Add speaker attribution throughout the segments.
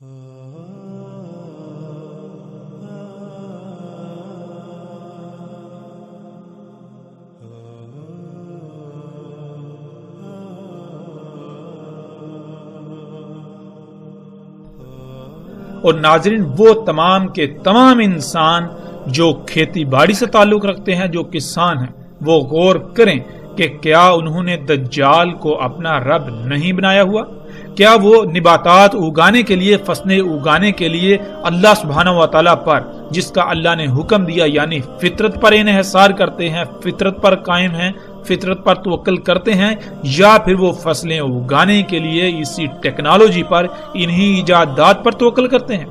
Speaker 1: اور ناظرین، وہ تمام کے تمام انسان جو کھیتی باڑی سے تعلق رکھتے ہیں، جو کسان ہیں، وہ غور کریں کہ کیا انہوں نے دجال کو اپنا رب نہیں بنایا ہوا؟ کیا وہ نباتات اگانے کے لیے، فصلیں اگانے کے لیے اللہ سبحانہ و تعالیٰ پر، جس کا اللہ نے حکم دیا، یعنی فطرت پر انحصار کرتے ہیں، فطرت پر قائم ہیں، فطرت پر توکل کرتے ہیں، یا پھر وہ فصلیں اگانے کے لیے اسی ٹیکنالوجی پر، انہی ایجادات پر توکل کرتے ہیں؟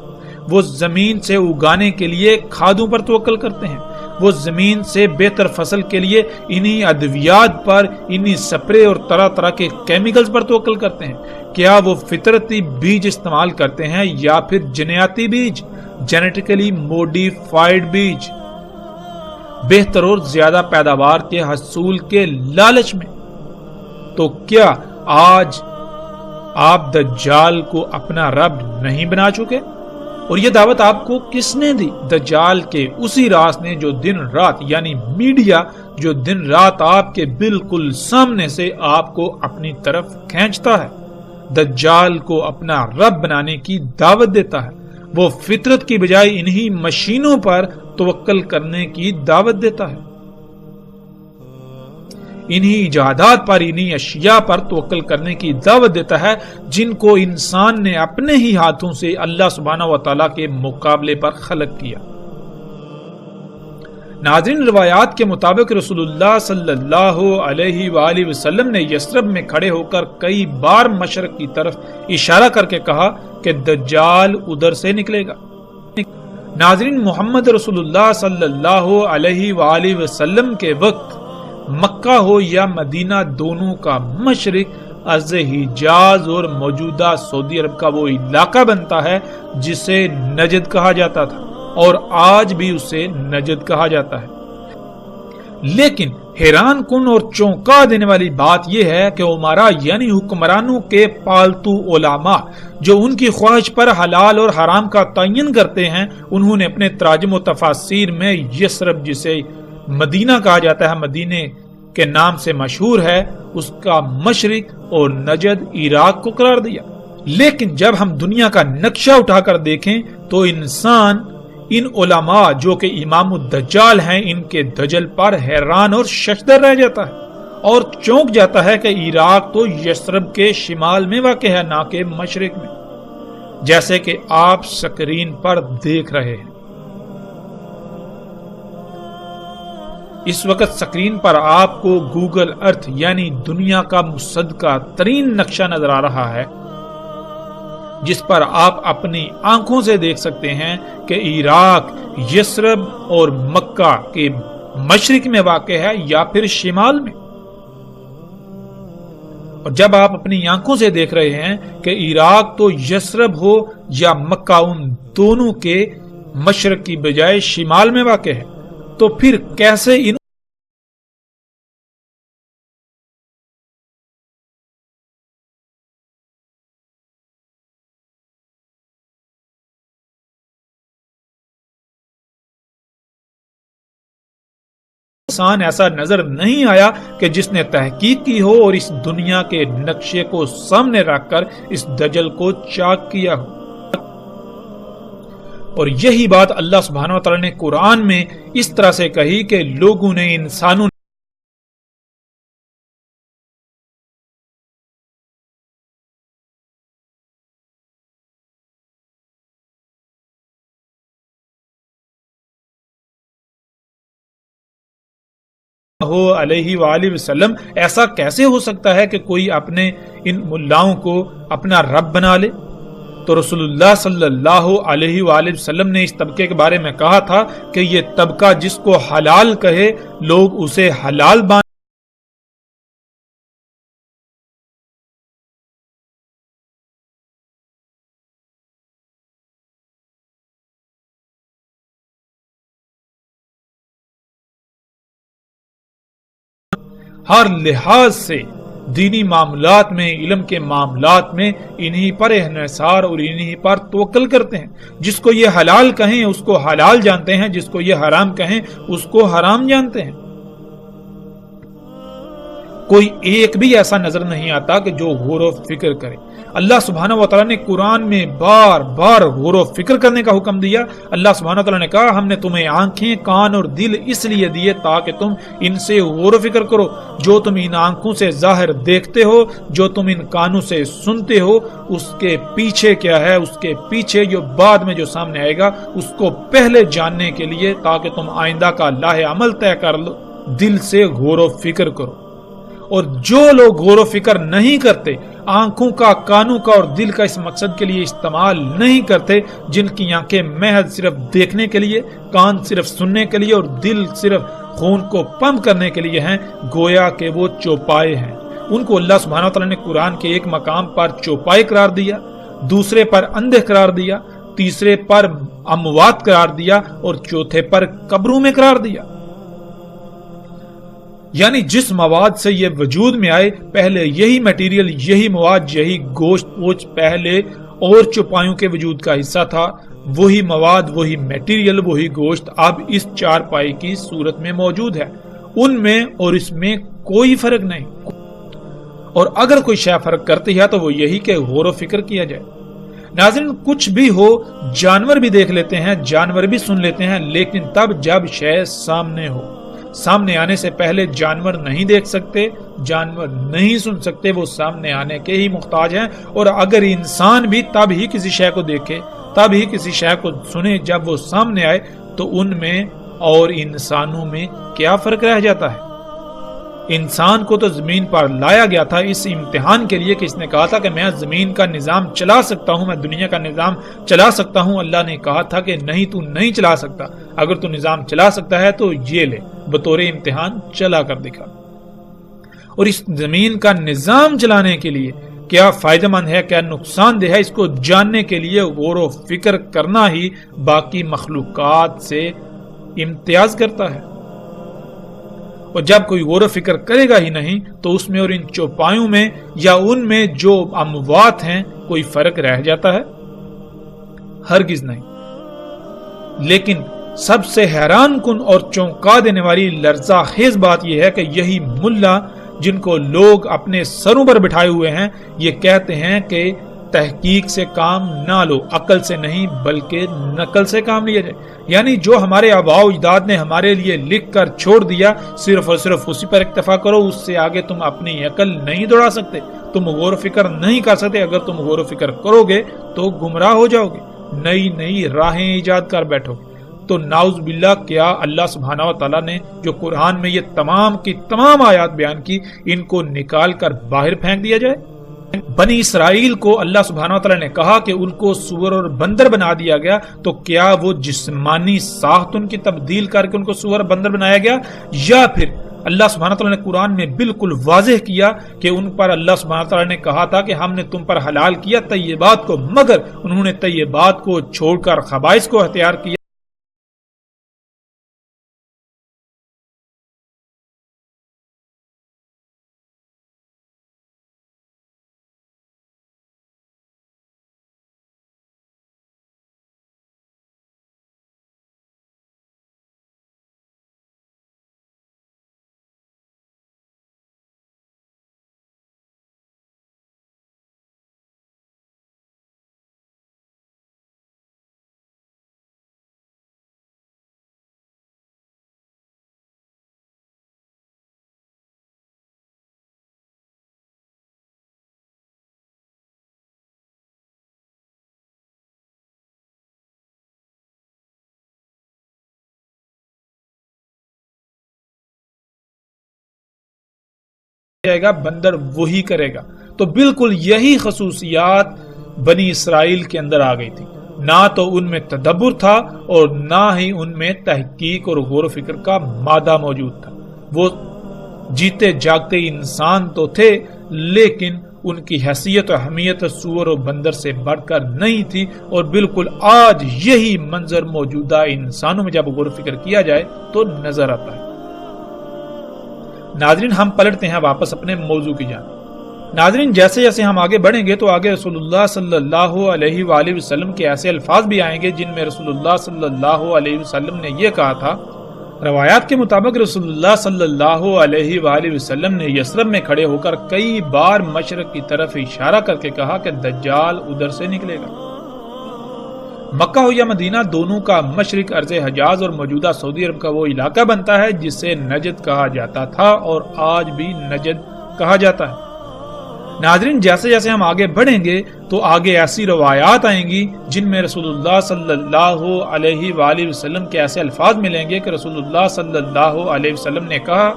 Speaker 1: وہ زمین سے اگانے کے لیے کھادوں پر توکل کرتے ہیں، وہ زمین سے بہتر فصل کے لیے انہی ادویات پر، انہی سپرے اور طرح طرح کے کیمیکلز پر توکل کرتے ہیں؟ کیا وہ فطرتی بیج استعمال کرتے ہیں یا پھر جنیاتی بیج، جینیٹیکلی موڈیفائیڈ بیج، بہتر اور زیادہ پیداوار کے حصول کے لالچ میں؟ تو کیا آج آپ دجال کو اپنا رب نہیں بنا چکے؟ اور یہ دعوت آپ کو کس نے دی؟ دجال کے اسی راز نے جو دن رات، یعنی میڈیا، جو دن رات آپ کے بالکل سامنے سے آپ کو اپنی طرف کھینچتا ہے، دجال کو اپنا رب بنانے کی دعوت دیتا ہے۔ وہ فطرت کی بجائے انہی مشینوں پر توکل کرنے کی دعوت دیتا ہے، انہی ایجادات پر، انہی اشیاء پر توکل کرنے کی دعوت دیتا ہے جن کو انسان نے اپنے ہی ہاتھوں سے اللہ سبحانہ و تعالیٰ کے مقابلے پر خلق کیا۔ ناظرین، روایات کے مطابق رسول اللہ صلی اللہ علیہ وآلہ وسلم نے یثرب میں کھڑے ہو کر کئی بار مشرق کی طرف اشارہ کر کے کہا کہ دجال ادھر سے نکلے گا۔ ناظرین، محمد رسول اللہ صلی اللہ علیہ وآلہ وسلم کے وقت مکہ ہو یا مدینہ، دونوں کا مشرق از حجاز اور موجودہ سعودی عرب کا وہ علاقہ بنتا ہے جسے نجد کہا جاتا تھا، اور آج بھی اسے نجد کہا جاتا ہے۔ لیکن حیران کن اور چونکا دینے والی بات یہ ہے کہ عمرا، یعنی حکمرانوں کے پالتو علماء، جو ان کی خواہش پر حلال اور حرام کا تعین کرتے ہیں، انہوں نے اپنے تراجم و تفاسیر میں یثرب، جسے مدینہ کہا جاتا ہے، مدینے کے نام سے مشہور ہے، اس کا مشرق اور نجد عراق کو قرار دیا۔ لیکن جب ہم دنیا کا نقشہ اٹھا کر دیکھیں تو انسان ان علماء جو کہ امام الدجال ہیں، ان کے دجل پر حیران اور ششدر رہ جاتا ہے اور چونک جاتا ہے کہ عراق تو یثرب کے شمال میں واقع ہے، نہ کہ مشرق میں، جیسے کہ آپ سکرین پر دیکھ رہے ہیں۔ اس وقت سکرین پر آپ کو گوگل ارتھ، یعنی دنیا کا مصدقہ ترین نقشہ نظر آ رہا ہے، جس پر آپ اپنی آنکھوں سے دیکھ سکتے ہیں کہ عراق یثرب اور مکہ کے مشرق میں واقع ہے یا پھر شمال میں۔ اور جب آپ اپنی آنکھوں سے دیکھ رہے ہیں کہ عراق تو یثرب ہو یا مکہ ان دونوں کے مشرق کی بجائے شمال میں واقع ہے، تو پھر کیسے ان انسان ایسا نظر نہیں آیا کہ جس نے تحقیق کی ہو اور اس دنیا کے نقشے کو سامنے رکھ کر اس دجل کو چاک کیا ہو؟ اور یہی بات اللہ سبحانہ و تعالی نے قرآن میں اس طرح سے کہی کہ لوگوں نے، انسانوں نے علیہ وآلہ وسلم، ایسا کیسے ہو سکتا ہے کہ کوئی اپنے ان ملاؤں کو اپنا رب بنا لے؟ تو رسول اللہ صلی اللہ علیہ وآلہ وسلم نے اس طبقے کے بارے میں کہا تھا کہ یہ طبقہ جس کو حلال کہے، لوگ اسے حلال ہر لحاظ سے دینی معاملات میں، علم کے معاملات میں انہی پر انحصار اور انہی پر توکل کرتے ہیں۔ جس کو یہ حلال کہیں اس کو حلال جانتے ہیں، جس کو یہ حرام کہیں اس کو حرام جانتے ہیں۔ کوئی ایک بھی ایسا نظر نہیں آتا کہ جو غور و فکر کرے۔ اللہ سبحانہ و تعالیٰ نے قرآن میں بار بار غور و فکر کرنے کا حکم دیا۔ اللہ سبحانہ و تعالیٰ نے کہا ہم نے تمہیں آنکھیں، کان اور دل اس لیے دیے تاکہ تم ان سے غور و فکر کرو۔ جو تم ان آنکھوں سے ظاہر دیکھتے ہو، جو تم ان کانوں سے سنتے ہو، اس کے پیچھے کیا ہے، اس کے پیچھے جو بعد میں جو سامنے آئے گا اس کو پہلے جاننے کے لیے، تاکہ تم آئندہ کا لاہ عمل طے کر لو۔ دل سے غور و فکر کرو۔ اور جو لوگ غور و فکر نہیں کرتے، آنکھوں کا، کانوں کا اور دل کا اس مقصد کے لیے استعمال نہیں کرتے، جن کی آنکھیں محض صرف دیکھنے کے لیے، کان صرف سننے کے لیے اور دل صرف خون کو پمپ کرنے کے لیے ہیں، گویا کہ وہ چوپائے ہیں۔ ان کو اللہ سبحانہ و تعالیٰ نے قرآن کے ایک مقام پر چوپائے قرار دیا، دوسرے پر اندھے قرار دیا، تیسرے پر اموات قرار دیا اور چوتھے پر قبروں میں قرار دیا۔ یعنی جس مواد سے یہ وجود میں آئے، پہلے یہی میٹیریل، یہی مواد، یہی گوشت پوچھ پہلے اور چوپایوں کے وجود کا حصہ تھا، وہی مواد، وہی میٹیریل، وہی گوشت اب اس چار پائی کی صورت میں موجود ہے۔ ان میں اور اس میں کوئی فرق نہیں، اور اگر کوئی شے فرق کرتی ہے تو وہ یہی کہ غور و فکر کیا جائے۔ ناظرین، کچھ بھی ہو، جانور بھی دیکھ لیتے ہیں، جانور بھی سن لیتے ہیں، لیکن تب جب شے سامنے ہو۔ سامنے آنے سے پہلے جانور نہیں دیکھ سکتے، جانور نہیں سن سکتے، وہ سامنے آنے کے ہی محتاج ہیں۔ اور اگر انسان بھی تب ہی کسی شے کو دیکھے، تب ہی کسی شے کو سنے جب وہ سامنے آئے، تو ان میں اور انسانوں میں کیا فرق رہ جاتا ہے؟ انسان کو تو زمین پر لایا گیا تھا اس امتحان کے لیے کہ اس نے کہا تھا کہ میں زمین کا نظام چلا سکتا ہوں، میں دنیا کا نظام چلا سکتا ہوں۔ اللہ نے کہا تھا کہ نہیں، تو نہیں چلا سکتا، اگر تو نظام چلا سکتا ہے تو یہ لے، بطور امتحان چلا کر دکھا۔ اور اس زمین کا نظام چلانے کے لیے کیا فائدہ مند ہے، کیا نقصان دہ ہے، اس کو جاننے کے لیے غور و فکر کرنا ہی باقی مخلوقات سے امتیاز کرتا ہے۔ اور جب کوئی غور و فکر کرے گا ہی نہیں تو اس میں اور ان چوپایوں میں یا ان میں جو اموات ہیں کوئی فرق رہ جاتا ہے؟ ہرگز نہیں۔ لیکن سب سے حیران کن اور چونکا دینے والی لرزہ خیز بات یہ ہے کہ یہی ملا جن کو لوگ اپنے سروں پر بٹھائے ہوئے ہیں، یہ کہتے ہیں کہ تحقیق سے کام نہ لو، عقل سے نہیں بلکہ نقل سے کام لیا جائے۔ یعنی جو ہمارے آباء و اجداد نے ہمارے لیے لکھ کر چھوڑ دیا، صرف اور صرف اسی پر اکتفا کرو، اس سے آگے تم اپنی عقل نہیں دوڑا سکتے، تم غور و فکر نہیں کر سکتے۔ اگر تم غور و فکر کرو گے تو گمراہ ہو جاؤ گے، نئی نئی راہیں ایجاد کر بیٹھو گے۔ تو نعوذ باللہ، کیا اللہ سبحانہ و تعالیٰ نے جو قرآن میں یہ تمام کی تمام آیات بیان کی، ان کو نکال کر باہر پھینک دیا جائے؟ بنی اسرائیل کو اللہ سبحانہ و تعالیٰ نے کہا کہ ان کو سور اور بندر بنا دیا گیا، تو کیا وہ جسمانی ساخت ان کی تبدیل کر کے ان کو سور بندر بنایا گیا، یا پھر اللہ سبحانہ و تعالیٰ نے قرآن میں بالکل واضح کیا کہ ان پر اللہ سبحانہ و تعالیٰ نے کہا تھا کہ ہم نے تم پر حلال کیا طیبات کو، مگر انہوں نے طیبات کو چھوڑ کر خبائث کو اختیار کیا۔ جائے گا، بندر وہی کرے گا۔ تو بالکل یہی خصوصیات بنی اسرائیل کے اندر آ گئی تھی، نہ تو ان میں تدبر تھا اور نہ ہی ان میں تحقیق اور غور و فکر کا مادہ موجود تھا۔ وہ جیتے جاگتے انسان تو تھے، لیکن ان کی حیثیت و اہمیت سور و بندر سے بڑھ کر نہیں تھی، اور بالکل آج یہی منظر موجودہ انسانوں میں جب غور و فکر کیا جائے تو نظر آتا ہے۔ ناظرین، ہم پلٹتے ہیں واپس اپنے موضوع کی جانب۔ ناظرین جیسے جیسے ہم آگے بڑھیں گے تو آگے رسول اللہ صلی اللہ علیہ وآلہ وسلم کے ایسے الفاظ بھی آئیں گے جن میں رسول اللہ صلی اللہ علیہ وسلم نے یہ کہا تھا. روایات کے مطابق رسول اللہ صلی اللہ علیہ وآلہ وسلم نے یثرب میں کھڑے ہو کر کئی بار مشرق کی طرف اشارہ کر کے کہا کہ دجال ادھر سے نکلے گا. مکہ ہو یا مدینہ دونوں کا مشرق ارض حجاز اور موجودہ سعودی عرب کا وہ علاقہ بنتا ہے جسے نجد کہا جاتا تھا اور آج بھی نجد کہا جاتا ہے. ناظرین جیسے جیسے ہم آگے بڑھیں گے تو آگے ایسی روایات آئیں گی جن میں رسول اللہ صلی اللہ علیہ وآلہ وسلم کے ایسے الفاظ ملیں گے کہ رسول اللہ صلی اللہ علیہ وسلم نے کہا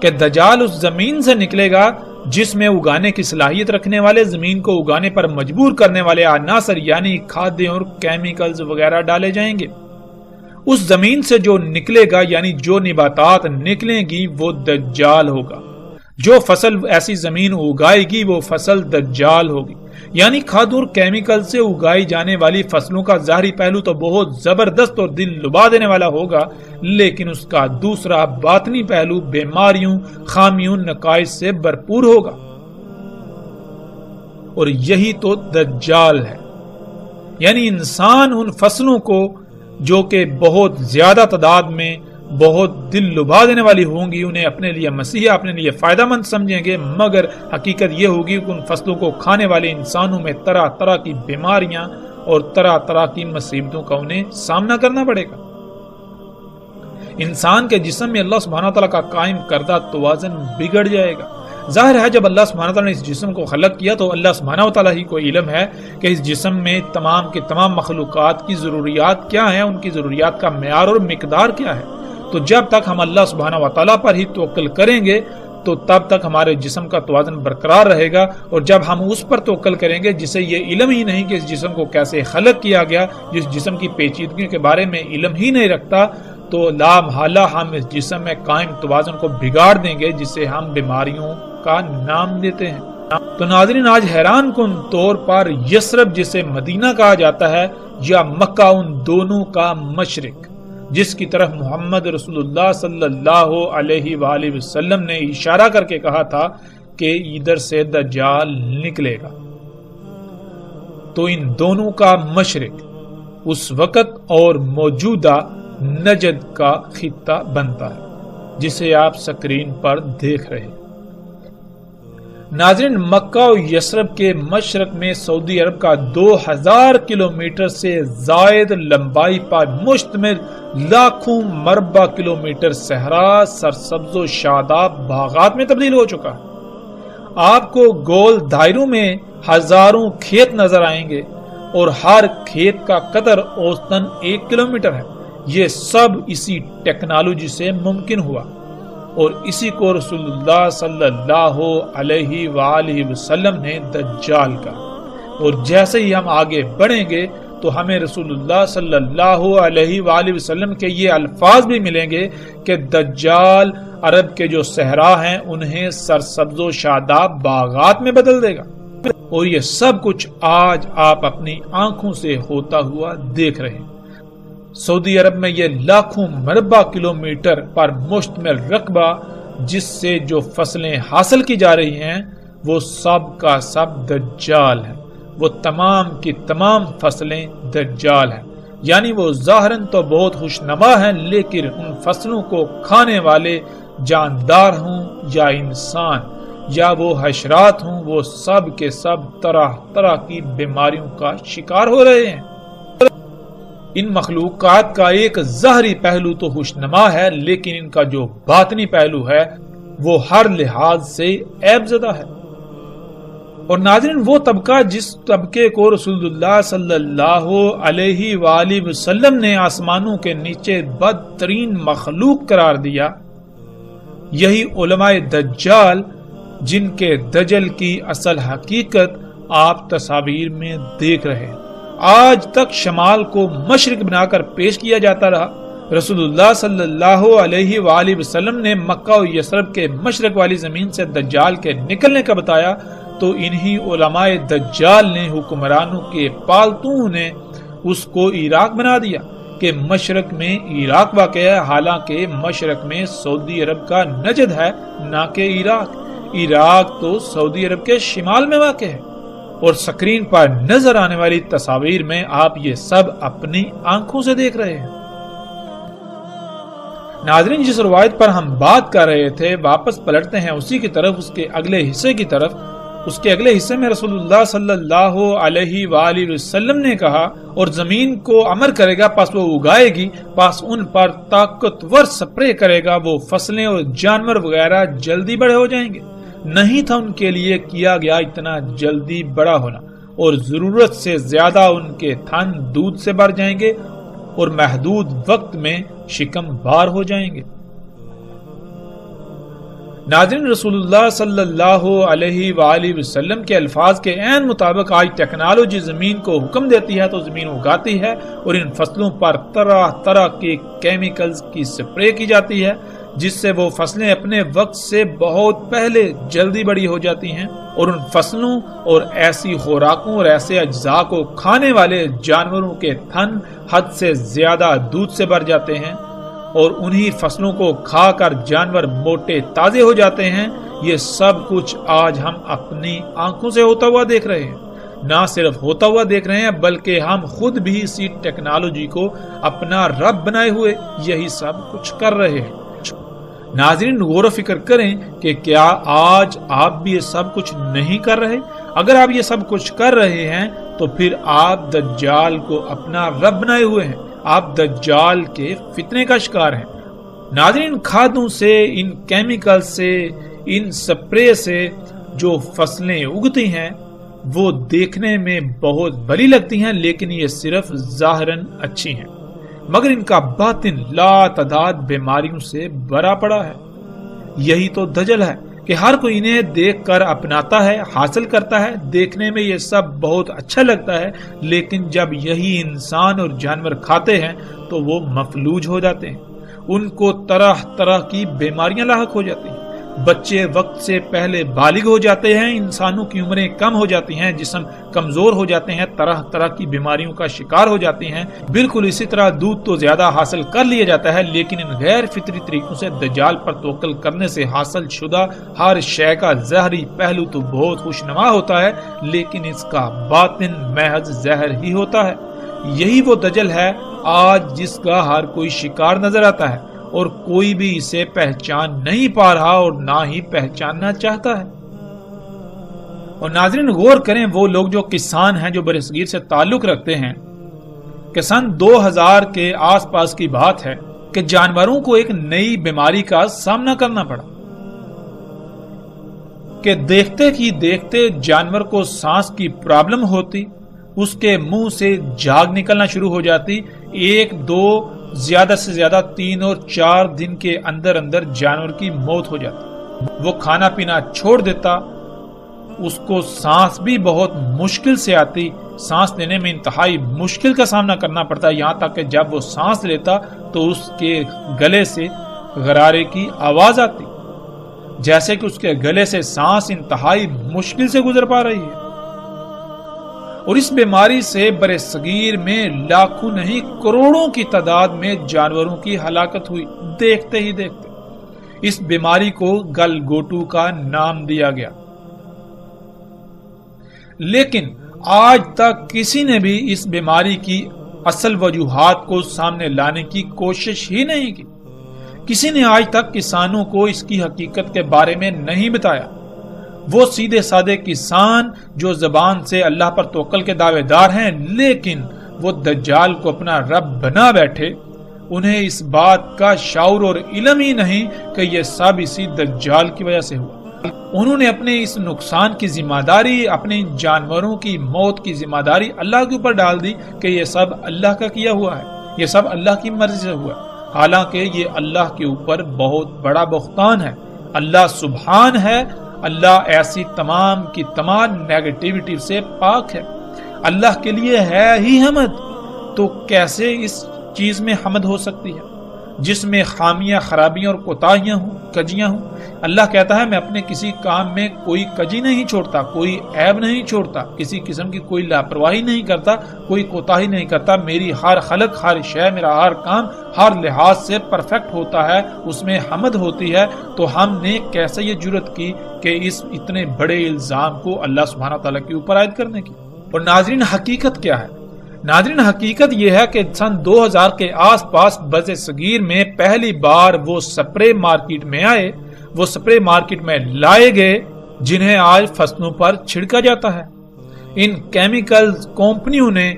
Speaker 1: کہ دجال اس زمین سے نکلے گا جس میں اگانے کی صلاحیت رکھنے والے، زمین کو اگانے پر مجبور کرنے والے عناصر یعنی کھادیں اور کیمیکلز وغیرہ ڈالے جائیں گے. اس زمین سے جو نکلے گا یعنی جو نباتات نکلیں گی وہ دجال ہوگا. جو فصل ایسی زمین اگائے گی وہ فصل دجال ہوگی. یعنی کھاد اور کیمیکل سے اگائی جانے والی فصلوں کا ظاہری پہلو تو بہت زبردست اور دل لبا دینے والا ہوگا، لیکن اس کا دوسرا باطنی پہلو بیماریوں، خامیوں، نقائص سے بھرپور ہوگا. اور یہی تو دجال ہے. یعنی انسان ان فصلوں کو جو کہ بہت زیادہ تعداد میں بہت دل لبا دینے والی ہوں گی انہیں اپنے لیے مسیحا، اپنے لیے فائدہ مند سمجھیں گے، مگر حقیقت یہ ہوگی کہ ان فصلوں کو کھانے والے انسانوں میں طرح طرح کی بیماریاں اور طرح طرح کی مصیبتوں کا انہیں سامنا کرنا پڑے گا. انسان کے جسم میں اللہ سبحانہ وتعالیٰ کا قائم کردہ توازن بگڑ جائے گا. ظاہر ہے جب اللہ سبحانہ وتعالیٰ نے اس جسم کو خلق کیا تو اللہ سبحانہ وتعالیٰ ہی کو علم ہے کہ اس جسم میں تمام کے تمام مخلوقات کی ضروریات کیا ہیں، ان کی ضروریات کا معیار اور مقدار کیا ہے. تو جب تک ہم اللہ سبحانہ وتعالیٰ پر ہی توکل کریں گے تو تب تک ہمارے جسم کا توازن برقرار رہے گا. اور جب ہم اس پر توکل کریں گے جسے یہ علم ہی نہیں کہ اس جسم کو کیسے خلق کیا گیا، جس جسم کی پیچیدگیوں کے بارے میں علم ہی نہیں رکھتا، تو لا محالہ ہم اس جسم میں قائم توازن کو بگاڑ دیں گے جسے ہم بیماریوں کا نام دیتے ہیں. تو ناظرین آج حیران کن طور پر یثرب جسے مدینہ کہا جاتا ہے یا مکہ، ان دونوں کا مشرق جس کی طرف محمد رسول اللہ صلی اللہ علیہ وآلہ وسلم نے اشارہ کر کے کہا تھا کہ ادھر سے دجال نکلے گا، تو ان دونوں کا مشرق اس وقت اور موجودہ نجد کا خطہ بنتا ہے جسے آپ سکرین پر دیکھ رہے ہیں. ناظرین مکہ و یثرب کے مشرق میں سعودی عرب کا 2000 کلومیٹر سے زائد لمبائی پر مشتمل لاکھوں مربع کلومیٹر صحرا سرسبز و شاداب باغات میں تبدیل ہو چکا ہے. آپ کو گول دائروں میں ہزاروں کھیت نظر آئیں گے اور ہر کھیت کا قطر اوسطاً 1 کلومیٹر ہے. یہ سب اسی ٹیکنالوجی سے ممکن ہوا اور اسی کو رسول اللہ صلی اللہ علیہ وآلہ وسلم نے دجال کہا. اور جیسے ہی ہم آگے بڑھیں گے تو ہمیں رسول اللہ صلی اللہ علیہ وآلہ وسلم کے یہ الفاظ بھی ملیں گے کہ دجال عرب کے جو صحرا ہیں انہیں سرسبز و شاداب باغات میں بدل دے گا. اور یہ سب کچھ آج آپ اپنی آنکھوں سے ہوتا ہوا دیکھ رہے ہیں. سعودی عرب میں یہ لاکھوں مربع کلومیٹر پر مشتمل رقبہ جس سے جو فصلیں حاصل کی جا رہی ہیں وہ سب کا سب دجال ہے. وہ تمام کی تمام فصلیں دجال ہیں. یعنی وہ ظاہراً تو بہت خوشنما ہیں لیکن ان فصلوں کو کھانے والے جاندار ہوں یا انسان یا وہ حشرات ہوں، وہ سب کے سب طرح طرح کی بیماریوں کا شکار ہو رہے ہیں. ان مخلوقات کا ایک ظاہری پہلو تو خوشنما ہے لیکن ان کا جو باطنی پہلو ہے وہ ہر لحاظ سے عیب زدہ ہے. اور ناظرین وہ طبقہ جس طبقے کو رسول اللہ صلی اللہ علیہ وآلہ وسلم نے آسمانوں کے نیچے بدترین مخلوق قرار دیا، یہی علماء دجال جن کے دجل کی اصل حقیقت آپ تصاویر میں دیکھ رہے ہیں. آج تک شمال کو مشرق بنا کر پیش کیا جاتا رہا. رسول اللہ صلی اللہ علیہ وآلہ وسلم نے مکہ و یثرب کے مشرق والی زمین سے دجال کے نکلنے کا بتایا تو انہی علماء دجال نے حکمرانوں کے پالتو نے اس کو عراق بنا دیا کہ مشرق میں عراق واقع ہے، حالانکہ مشرق میں سعودی عرب کا نجد ہے نہ کہ عراق. عراق تو سعودی عرب کے شمال میں واقع ہے، اور سکرین پر نظر آنے والی تصاویر میں آپ یہ سب اپنی آنکھوں سے دیکھ رہے ہیں۔ ناظرین، جس روایت پر ہم بات کر رہے تھے واپس پلٹتے ہیں اسی کی طرف، اس کے اگلے حصے کی طرف۔ اس کے اگلے حصے میں رسول اللہ صلی اللہ علیہ وآلہ وسلم نے کہا، اور زمین کو امر کرے گا پس وہ اگائے گی، پس ان پر طاقتور سپرے کرے گا، وہ فصلیں اور جانور وغیرہ جلدی بڑے ہو جائیں گے۔ نہیں تھا ان کے لیے کیا گیا اتنا جلدی بڑا ہونا، اور ضرورت سے زیادہ ان کے تھن دودھ سے بھر جائیں گے اور محدود وقت میں شکم بار ہو جائیں گے۔ ناظرین، رسول اللہ صلی اللہ علیہ وآلہ وسلم کے الفاظ کے عین مطابق آج ٹیکنالوجی زمین کو حکم دیتی ہے تو زمین اگاتی ہے، اور ان فصلوں پر طرح طرح کے کیمیکلز کی سپرے کی جاتی ہے، جس سے وہ فصلیں اپنے وقت سے بہت پہلے جلدی بڑی ہو جاتی ہیں، اور ان فصلوں اور ایسی خوراکوں اور ایسے اجزاء کو کھانے والے جانوروں کے تھن حد سے زیادہ دودھ سے بھر جاتے ہیں، اور انہی فصلوں کو کھا کر جانور موٹے تازے ہو جاتے ہیں۔ یہ سب کچھ آج ہم اپنی آنکھوں سے ہوتا ہوا دیکھ رہے ہیں۔ نہ صرف ہوتا ہوا دیکھ رہے ہیں بلکہ ہم خود بھی اسی ٹیکنالوجی کو اپنا رب بنائے ہوئے یہی سب کچھ کر رہے ہیں۔ ناظرین، غور و فکر کریں کہ کیا آج آپ بھی یہ سب کچھ نہیں کر رہے؟ اگر آپ یہ سب کچھ کر رہے ہیں تو پھر آپ دجال کو اپنا رب بنائے ہوئے ہیں، آپ دجال کے فتنے کا شکار ہیں۔ ناظرین، کھادوں سے، ان کیمیکل سے، ان سپرے سے جو فصلیں اگتی ہیں وہ دیکھنے میں بہت بھلی لگتی ہیں، لیکن یہ صرف ظاہراً اچھی ہیں، مگر ان کا باطن لا تعداد بیماریوں سے بھرا پڑا ہے۔ یہی تو دجل ہے کہ ہر کوئی انہیں دیکھ کر اپناتا ہے، حاصل کرتا ہے، دیکھنے میں یہ سب بہت اچھا لگتا ہے، لیکن جب یہی انسان اور جانور کھاتے ہیں تو وہ مفلوج ہو جاتے ہیں، ان کو طرح طرح کی بیماریاں لاحق ہو جاتی ہیں، بچے وقت سے پہلے بالغ ہو جاتے ہیں، انسانوں کی عمریں کم ہو جاتی ہیں، جسم کمزور ہو جاتے ہیں، طرح طرح کی بیماریوں کا شکار ہو جاتی ہیں۔ بالکل اسی طرح دودھ تو زیادہ حاصل کر لیا جاتا ہے، لیکن ان غیر فطری طریقوں سے دجال پر توکل کرنے سے حاصل شدہ ہر شے کا ظاہری پہلو تو بہت خوشنما ہوتا ہے، لیکن اس کا باطن محض زہر ہی ہوتا ہے۔ یہی وہ دجل ہے آج جس کا ہر کوئی شکار نظر آتا ہے، اور کوئی بھی اسے پہچان نہیں پا رہا اور نہ ہی پہچاننا چاہتا ہے۔ اور ناظرین، غور کریں، وہ لوگ جو کسان ہیں، جو برصغیر سے تعلق رکھتے ہیں، کہ سن 2000 کے آس پاس کی بات ہے کہ جانوروں کو ایک نئی بیماری کا سامنا کرنا پڑا کہ دیکھتے ہی دیکھتے جانور کو سانس کی پرابلم ہوتی، اس کے منہ سے جھاگ نکلنا شروع ہو جاتی، 1 2 زیادہ سے زیادہ 3 اور 4 دن کے اندر اندر جانور کی موت ہو جاتی، وہ کھانا پینا چھوڑ دیتا، اس کو سانس بھی بہت مشکل سے آتی، سانس لینے میں انتہائی مشکل کا سامنا کرنا پڑتا، یہاں تک کہ جب وہ سانس لیتا تو اس کے گلے سے غرارے کی آواز آتی، جیسے کہ اس کے گلے سے سانس انتہائی مشکل سے گزر پا رہی ہے۔ اور اس بیماری سے برصغیر میں لاکھوں نہیں کروڑوں کی تعداد میں جانوروں کی ہلاکت ہوئی، دیکھتے ہی دیکھتے۔ اس بیماری کو گل گوٹو کا نام دیا گیا، لیکن آج تک کسی نے بھی اس بیماری کی اصل وجوہات کو سامنے لانے کی کوشش ہی نہیں کی۔ کسی نے آج تک کسانوں کو اس کی حقیقت کے بارے میں نہیں بتایا۔ وہ سیدھے سادے کسان جو زبان سے اللہ پر توکل کے دعوے دار ہیں، لیکن وہ دجال کو اپنا رب بنا بیٹھے، انہیں اس بات کا شعور اور علم ہی نہیں کہ یہ سب اسی دجال کی وجہ سے ہوا۔ انہوں نے اپنے اس نقصان کی ذمہ داری، اپنے جانوروں کی موت کی ذمہ داری اللہ کے اوپر ڈال دی کہ یہ سب اللہ کا کیا ہوا ہے، یہ سب اللہ کی مرضی سے ہوا ہے، حالانکہ یہ اللہ کے اوپر بہت بڑا بہتان ہے۔ اللہ سبحان ہے، اللہ ایسی تمام کی تمام نیگیٹیوٹی سے پاک ہے، اللہ کے لیے ہے ہی حمد، تو کیسے اس چیز میں حمد ہو سکتی ہے جس میں خامیاں، خرابیاں اور کوتاہیاں ہوں؟ کجیاں ہوں. اللہ کہتا ہے میں اپنے کسی کام میں کوئی کجی نہیں چھوڑتا, کوئی عیب نہیں چھوڑتا, کسی قسم کی کوئی لاپرواہی نہیں کرتا, کوئی کوتاہی نہیں کرتا. میری ہر خلق, ہر شے, میرا ہر کام ہر لحاظ سے پرفیکٹ ہوتا ہے, اس میں حمد ہوتی ہے. تو ہم نے کیسے یہ جرت کی کہ اس اتنے بڑے الزام کو اللہ سبحانہ تعالیٰ کے اوپر عائد کرنے کی. اور ناظرین حقیقت کیا ہے؟ ناظرین حقیقت یہ ہے کہ سن 2000 کے آس پاس بر صغیر میں پہلی بار وہ سپرے مارکیٹ میں آئے, وہ سپرے مارکیٹ میں لائے گئے جنہیں آج فصلوں پر چھڑکا جاتا ہے. ان کیمیکل کمپنیوں نے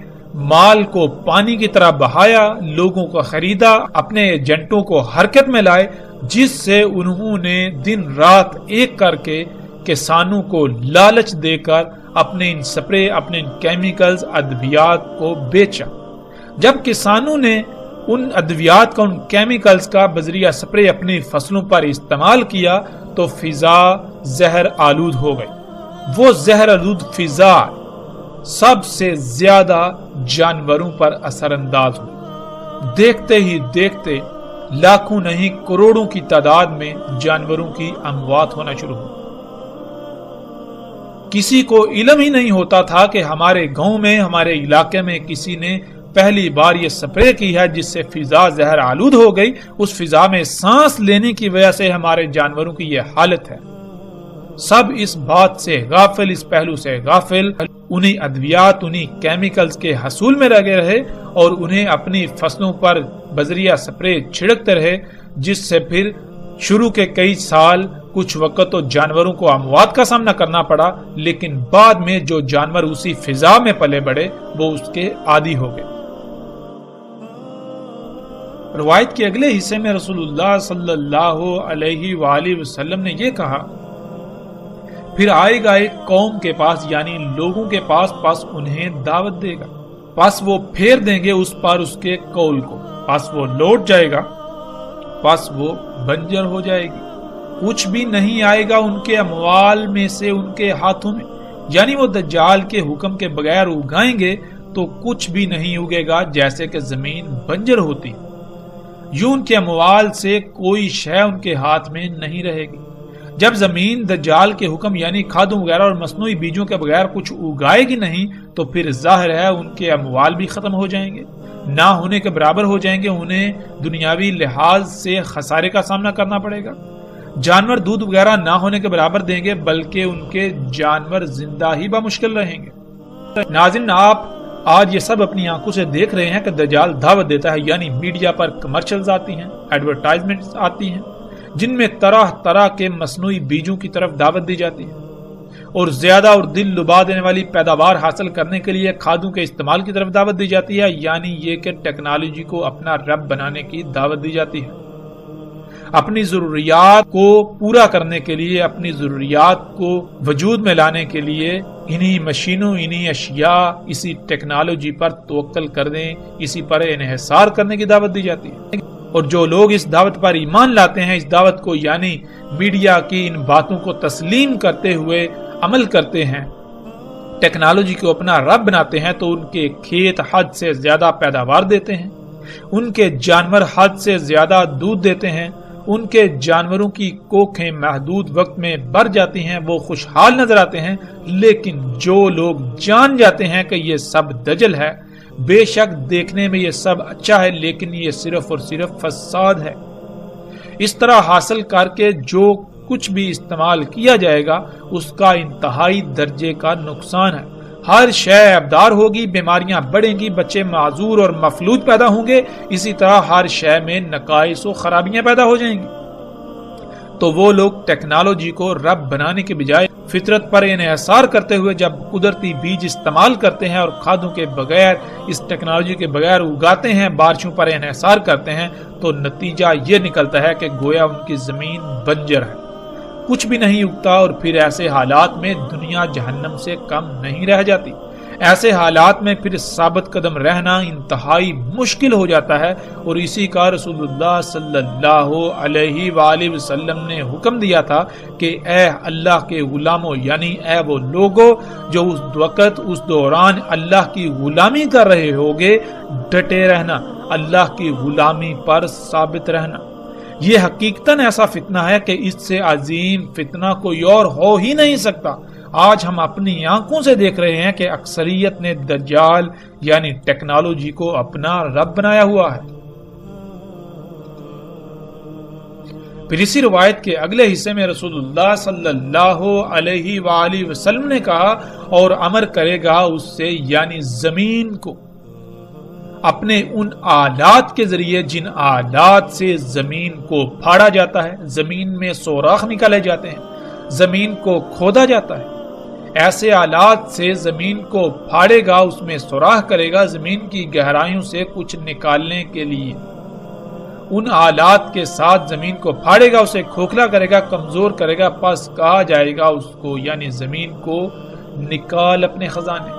Speaker 1: مال کو پانی کی طرح بہایا, لوگوں کو خریدا, اپنے ایجنٹوں کو حرکت میں لائے, جس سے انہوں نے دن رات ایک کر کے کسانوں کو لالچ دے کر اپنے ان سپرے, اپنے ان کیمیکلز, ادویات کو بیچا. جب کسانوں نے ان ادویات کا, ان کیمیکلز کا بذریعہ سپرے اپنی فصلوں پر استعمال کیا تو فضا زہر آلود ہو گئی. وہ زہر آلود فضا سب سے زیادہ جانوروں پر اثر انداز ہوئی. دیکھتے ہی دیکھتے لاکھوں نہیں کروڑوں کی تعداد میں جانوروں کی اموات ہونا شروع ہوئی. کسی کو علم ہی نہیں ہوتا تھا کہ ہمارے گاؤں میں, ہمارے علاقے میں کسی نے پہلی بار یہ سپرے کی ہے جس سے فضا زہر آلود ہو گئی. اس فضا میں سانس لینے کی وجہ سے ہمارے جانوروں کی یہ حالت ہے. سب اس بات سے غافل, اس پہلو سے غافل, انہیں ادویات, انہیں کیمیکلز کے حصول میں لگے رہے اور انہیں اپنی فصلوں پر بذریعہ سپرے چھڑکتے رہے, جس سے پھر شروع کے کئی سال کچھ وقت تو جانوروں کو اموات کا سامنا کرنا پڑا, لیکن بعد میں جو جانور اسی فضا میں پلے بڑھے وہ اس کے عادی ہو گئے. روایت کے اگلے حصے میں رسول اللہ صلی اللہ علیہ وآلہ وسلم نے یہ کہا, پھر آئے گا ایک قوم کے پاس, یعنی لوگوں کے پاس انہیں دعوت دے گا, پس وہ پھیر دیں گے اس پر اس کے قول کو, پس وہ لوٹ جائے گا, پس وہ بنجر ہو جائے گی, کچھ بھی نہیں آئے گا ان کے اموال میں سے ان کے ہاتھوں میں. یعنی وہ دجال کے حکم کے بغیر اگائیں گے تو کچھ بھی نہیں اگے گا, جیسے کہ زمین بنجر ہوتی. یوں ان کے اموال سے کوئی شے ان کے ہاتھ میں نہیں رہے گی. جب زمین دجال کے حکم یعنی کھادوں وغیرہ اور مصنوعی بیجوں کے بغیر کچھ اگائے گی نہیں تو پھر ظاہر ہے ان کے اموال بھی ختم ہو جائیں گے, نہ ہونے کے برابر ہو جائیں گے. انہیں دنیاوی لحاظ سے خسارے کا سامنا کرنا پڑے گا. جانور دودھ وغیرہ نہ ہونے کے برابر دیں گے, بلکہ ان کے جانور زندہ ہی بمشکل رہیں گے. ناظرین, آپ آج یہ سب اپنی آنکھوں سے دیکھ رہے ہیں کہ دجال دعوت دیتا ہے, یعنی میڈیا پر کمرشلز آتی ہیں, ایڈورٹائزمنٹس آتی ہیں, جن میں طرح طرح کے مصنوعی بیجوں کی طرف دعوت دی جاتی ہے اور زیادہ اور دل لبا دینے والی پیداوار حاصل کرنے کے لیے کھادوں کے استعمال کی طرف دعوت دی جاتی ہے, یعنی یہ کہ ٹیکنالوجی کو اپنا رب بنانے کی دعوت دی جاتی ہے. اپنی ضروریات کو پورا کرنے کے لیے, اپنی ضروریات کو وجود میں لانے کے لیے انہی مشینوں, انہی اشیاء, اسی ٹیکنالوجی پر توکل کر دیں, اسی پر انحصار کرنے کی دعوت دی جاتی ہے. اور جو لوگ اس دعوت پر ایمان لاتے ہیں, اس دعوت کو یعنی میڈیا کی ان باتوں کو تسلیم کرتے ہوئے عمل کرتے ہیں, ٹیکنالوجی کو اپنا رب بناتے ہیں, تو ان کے کھیت حد سے زیادہ پیداوار دیتے ہیں, ان کے جانور حد سے زیادہ دودھ دیتے ہیں, ان کے جانوروں کی کوکھیں محدود وقت میں بڑھ جاتی ہیں, وہ خوشحال نظر آتے ہیں. لیکن جو لوگ جان جاتے ہیں کہ یہ سب دجل ہے, بے شک دیکھنے میں یہ سب اچھا ہے, لیکن یہ صرف اور صرف فساد ہے, اس طرح حاصل کر کے جو کچھ بھی استعمال کیا جائے گا اس کا انتہائی درجے کا نقصان ہے. ہر شے ابدار ہوگی, بیماریاں بڑھیں گی, بچے معذور اور مفلوج پیدا ہوں گے, اسی طرح ہر شے میں نقائص و خرابیاں پیدا ہو جائیں گی. تو وہ لوگ ٹیکنالوجی کو رب بنانے کے بجائے فطرت پر انحصار کرتے ہوئے جب قدرتی بیج استعمال کرتے ہیں اور کھادوں کے بغیر, اس ٹیکنالوجی کے بغیر اگاتے ہیں, بارشوں پر انحصار کرتے ہیں, تو نتیجہ یہ نکلتا ہے کہ گویا ان کی زمین بنجر ہے, کچھ بھی نہیں اگتا. اور پھر ایسے حالات میں دنیا جہنم سے کم نہیں رہ جاتی. ایسے حالات میں پھر ثابت قدم رہنا انتہائی مشکل ہو جاتا ہے, اور اسی کا رسول اللہ صلی اللہ علیہ وآلہ وسلم نے حکم دیا تھا کہ اے اللہ کے غلاموں, یعنی اے وہ لوگوں جو اس وقت, اس دوران اللہ کی غلامی کر رہے ہوگے, ڈٹے رہنا, اللہ کی غلامی پر ثابت رہنا. یہ حقیقتاً ایسا فتنہ ہے کہ اس سے عظیم فتنہ کوئی اور ہو ہی نہیں سکتا۔ آج ہم اپنی آنکھوں سے دیکھ رہے ہیں کہ اکثریت نے دجال یعنی ٹیکنالوجی کو اپنا رب بنایا ہوا ہے۔ پھر اسی روایت کے اگلے حصے میں رسول اللہ صلی اللہ علیہ وآلہ وسلم نے کہا، اور امر کرے گا اس سے یعنی زمین کو اپنے ان آلات کے ذریعے جن آلات سے زمین کو پھاڑا جاتا ہے، زمین میں سوراخ نکالے جاتے ہیں، زمین کو کھودا جاتا ہے، ایسے آلات سے زمین کو پھاڑے گا، اس میں سوراخ کرے گا زمین کی گہرائیوں سے کچھ نکالنے کے لیے، ان آلات کے ساتھ زمین کو پھاڑے گا، اسے کھوکھلا کرے گا، کمزور کرے گا، پس کہا جائے گا اس کو یعنی زمین کو نکال اپنے خزانے،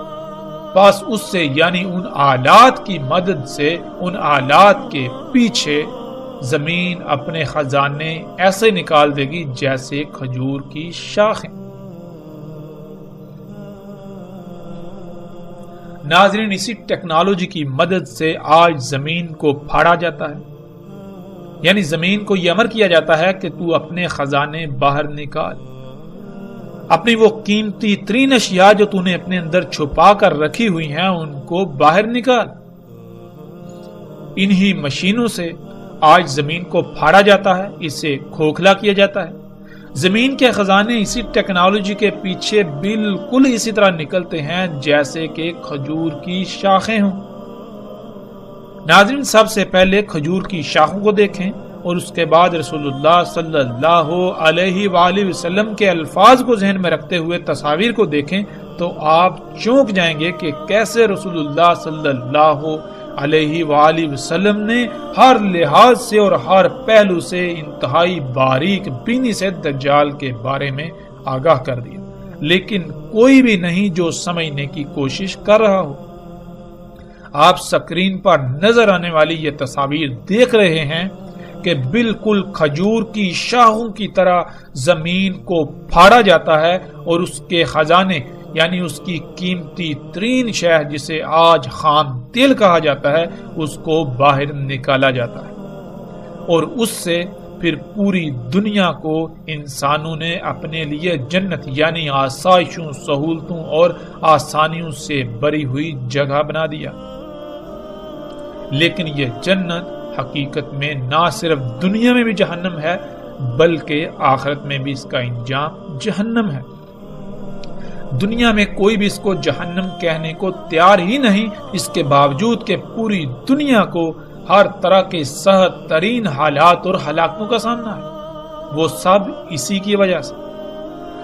Speaker 1: پس اس سے یعنی ان آلات کی مدد سے ان آلات کے پیچھے زمین اپنے خزانے ایسے نکال دے گی جیسے کھجور کی شاخیں۔ ناظرین، اسی ٹیکنالوجی کی مدد سے آج زمین کو پھاڑا جاتا ہے، یعنی زمین کو یہ امر کیا جاتا ہے کہ تو اپنے خزانے باہر نکال، اپنی وہ قیمتی ترین اشیاء جو تو نے اپنے اندر چھپا کر رکھی ہوئی ہیں ان کو باہر نکال۔ انہی مشینوں سے آج زمین کو پھاڑا جاتا ہے، اسے کھوکھلا کیا جاتا ہے۔ زمین کے خزانے اسی ٹیکنالوجی کے پیچھے بالکل اسی طرح نکلتے ہیں جیسے کہ کھجور کی شاخیں ہوں۔ ناظرین، سب سے پہلے کھجور کی شاخوں کو دیکھیں اور اس کے بعد رسول اللہ صلی اللہ علیہ وآلہ وسلم کے الفاظ کو ذہن میں رکھتے ہوئے تصاویر کو دیکھیں تو آپ چونک جائیں گے کہ کیسے رسول اللہ صلی اللہ علیہ وآلہ وسلم نے ہر لحاظ سے اور ہر پہلو سے انتہائی باریک بینی سے دجال کے بارے میں آگاہ کر دیا، لیکن کوئی بھی نہیں جو سمجھنے کی کوشش کر رہا ہو۔ آپ سکرین پر نظر آنے والی یہ تصاویر دیکھ رہے ہیں کہ بالکل کھجور کی شاخوں کی طرح زمین کو پھاڑا جاتا ہے اور اس کے خزانے یعنی اس کی قیمتی ترین شے جسے آج خام تیل کہا جاتا ہے اس کو باہر نکالا جاتا ہے، اور اس سے پھر پوری دنیا کو انسانوں نے اپنے لیے جنت یعنی آسائشوں، سہولتوں اور آسانیوں سے بری ہوئی جگہ بنا دیا۔ لیکن یہ جنت حقیقت میں نہ صرف دنیا میں بھی جہنم ہے بلکہ آخرت میں بھی اس کا انجام جہنم ہے۔ دنیا میں کوئی بھی اس کو جہنم کہنے کو تیار ہی نہیں، اس کے باوجود کہ پوری دنیا کو ہر طرح کے سخت ترین حالات اور ہلاکتوں کا سامنا ہے، وہ سب اسی کی وجہ سے۔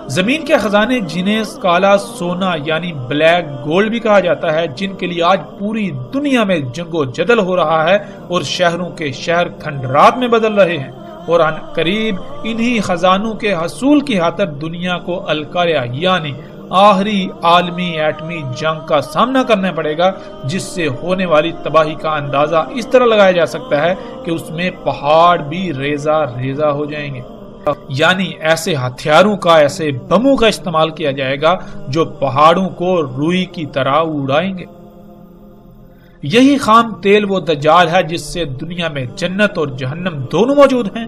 Speaker 1: زمین کے خزانے جنہیں کالا سونا یعنی بلیک گولڈ بھی کہا جاتا ہے، جن کے لیے آج پوری دنیا میں جنگ و جدل ہو رہا ہے اور شہروں کے شہر کھنڈرات میں بدل رہے ہیں، اور ان قریب انہی خزانوں کے حصول کی خاطر دنیا کو القاریہ یعنی آخری عالمی ایٹمی جنگ کا سامنا کرنا پڑے گا، جس سے ہونے والی تباہی کا اندازہ اس طرح لگایا جا سکتا ہے کہ اس میں پہاڑ بھی ریزہ ریزہ ہو جائیں گے، یعنی ایسے ہتھیاروں کا، ایسے بموں کا استعمال کیا جائے گا جو پہاڑوں کو روئی کی طرح اڑائیں گے۔ یہی خام تیل وہ دجال ہے جس سے دنیا میں جنت اور جہنم دونوں موجود ہیں۔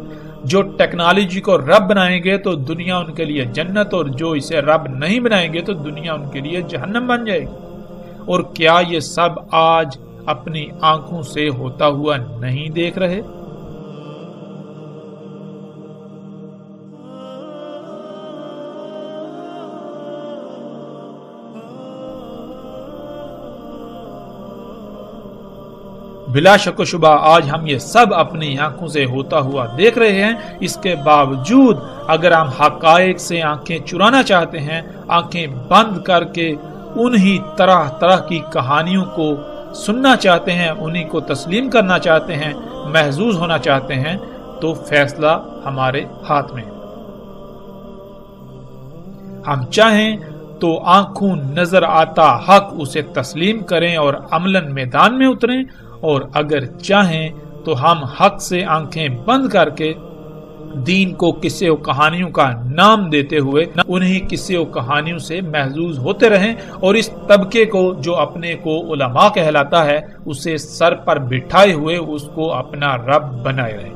Speaker 1: جو ٹیکنالوجی کو رب بنائیں گے تو دنیا ان کے لیے جنت، اور جو اسے رب نہیں بنائیں گے تو دنیا ان کے لیے جہنم بن جائے گی۔ اور کیا یہ سب آج اپنی آنکھوں سے ہوتا ہوا نہیں دیکھ رہے؟ بلا شک و شبہ آج ہم یہ سب اپنی آنکھوں سے ہوتا ہوا دیکھ رہے ہیں۔ اس کے باوجود اگر ہم حقائق سے آنکھیں چرانا چاہتے ہیں، آنکھیں بند کر کے انہی طرح طرح کی کہانیوں کو سننا چاہتے ہیں، انہی کو تسلیم کرنا چاہتے ہیں، محظوظ ہونا چاہتے ہیں، تو فیصلہ ہمارے ہاتھ میں ہے۔ ہم چاہیں تو آنکھوں نظر آتا حق اسے تسلیم کریں اور عملاً میدان میں اتریں، اور اگر چاہیں تو ہم حق سے آنکھیں بند کر کے دین کو قصے و کہانیوں کا نام دیتے ہوئے انہی قصے و کہانیوں سے محظوظ ہوتے رہیں، اور اس طبقے کو جو اپنے کو علماء کہلاتا ہے اسے سر پر بٹھائے ہوئے اس کو اپنا رب بنائے رہیں۔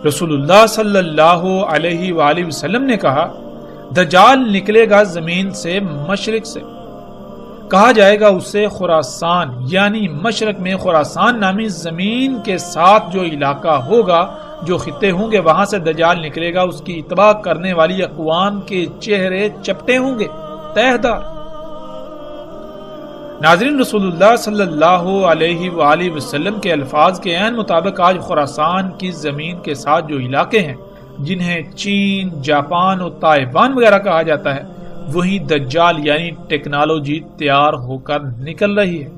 Speaker 1: رسول اللہ صلی اللہ علیہ وآلہ وسلم نے کہا دجال نکلے گا زمین سے مشرق سے، کہا جائے گا اسے خراسان، یعنی مشرق میں خراسان نامی زمین کے ساتھ جو علاقہ ہوگا، جو خطے ہوں گے، وہاں سے دجال نکلے گا۔ اس کی اتباع کرنے والی اقوام کے چہرے چپٹے ہوں گے، تہ دار۔ ناظرین، رسول اللہ صلی اللہ علیہ وآلہ وسلم کے الفاظ کے عین مطابق آج خراسان کی زمین کے ساتھ جو علاقے ہیں، جنہیں چین، جاپان اور تائیوان وغیرہ کہا جاتا ہے، وہی دجال یعنی ٹیکنالوجی تیار ہو کر نکل رہی ہے،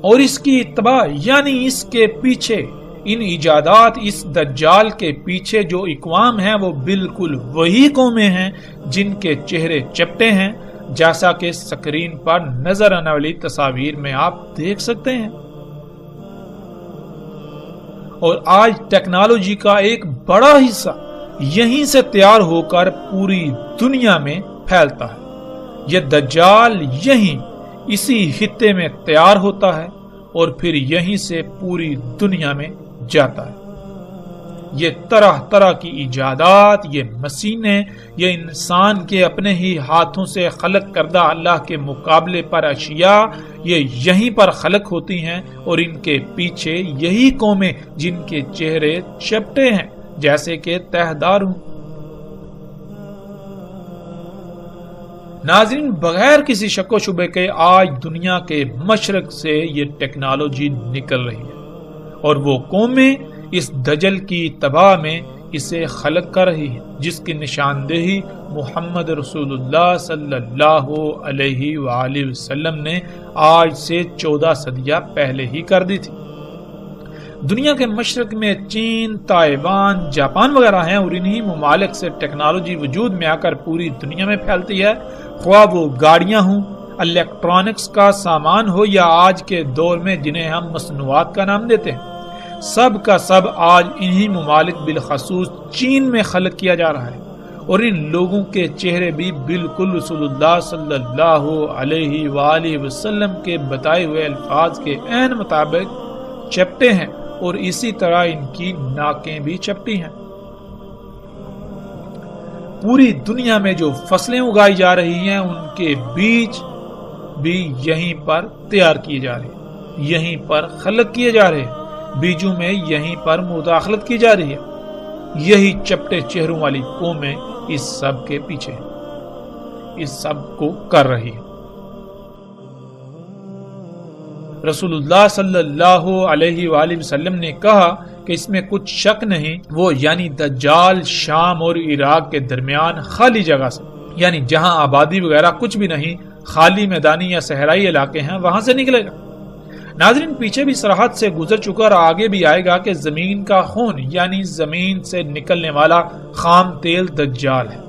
Speaker 1: اور اس کی اتباع یعنی اس کے پیچھے، ان ایجادات، اس دجال کے پیچھے جو اقوام ہیں، وہ بالکل وہی قومیں ہیں جن کے چہرے چپٹے ہیں، جیسا کہ سکرین پر نظر آنے والی تصاویر میں آپ دیکھ سکتے ہیں۔ اور آج ٹیکنالوجی کا ایک بڑا حصہ یہیں سے تیار ہو کر پوری دنیا میں پھیلتا ہے۔ یہ دجال یہیں اسی خطے میں تیار ہوتا ہے اور پھر یہیں سے پوری دنیا میں جاتا ہے۔ یہ طرح طرح کی ایجادات، یہ مشینیں، یہ انسان کے اپنے ہی ہاتھوں سے خلق کردہ اللہ کے مقابلے پر اشیاء، یہ یہیں پر خلق ہوتی ہیں، اور ان کے پیچھے یہی قومیں جن کے چہرے چپٹے ہیں، جیسے کہ تہ دار ہوں۔ ناظرین، بغیر کسی شک و شبے کے آج دنیا کے مشرق سے یہ ٹیکنالوجی نکل رہی ہے، اور وہ قومیں اس دجل کی اتباع میں اسے خلق کر رہی ہے، جس کی نشاندہی محمد رسول اللہ صلی اللہ علیہ وآلہ وسلم نے آج سے 14 صدیاں پہلے ہی کر دی تھی۔ دنیا کے مشرق میں چین، تائیوان، جاپان وغیرہ ہیں، اور انہی ممالک سے ٹیکنالوجی وجود میں آ کر پوری دنیا میں پھیلتی ہے، خواہ وہ گاڑیاں ہوں، الیکٹرانکس کا سامان ہو، یا آج کے دور میں جنہیں ہم مصنوعات کا نام دیتے ہیں، سب کا سب آج انہی ممالک بالخصوص چین میں خلق کیا جا رہا ہے، اور ان لوگوں کے چہرے بھی بالکل رسول اللہ صلی اللہ علیہ وآلہ وسلم کے بتائے ہوئے الفاظ کے عین مطابق چپٹے ہیں، اور اسی طرح ان کی ناکیں بھی چپٹی ہیں۔ پوری دنیا میں جو فصلیں اگائی جا رہی ہیں، ان کے بیج بھی یہیں پر تیار کیے جا رہے ہیں، یہیں پر خلق کیے جا رہے ہیں، بیجوں میں یہیں پر مداخلت کی جا رہی ہے۔ یہی چپٹے چہروں والی قومیں اس سب کے پیچھے ہیں، اس سب کو کر رہی ہے۔ رسول اللہ صلی اللہ علیہ وآلہ وسلم نے کہا کہ اس میں کچھ شک نہیں، وہ یعنی دجال شام اور عراق کے درمیان خالی جگہ سے، یعنی جہاں آبادی وغیرہ کچھ بھی نہیں، خالی میدانی یا صحرائی علاقے ہیں، وہاں سے نکلے گا۔ ناظرین، پیچھے بھی سرحد سے گزر چکا اور آگے بھی آئے گا کہ زمین کا خون، یعنی زمین سے نکلنے والا خام تیل دجال ہے۔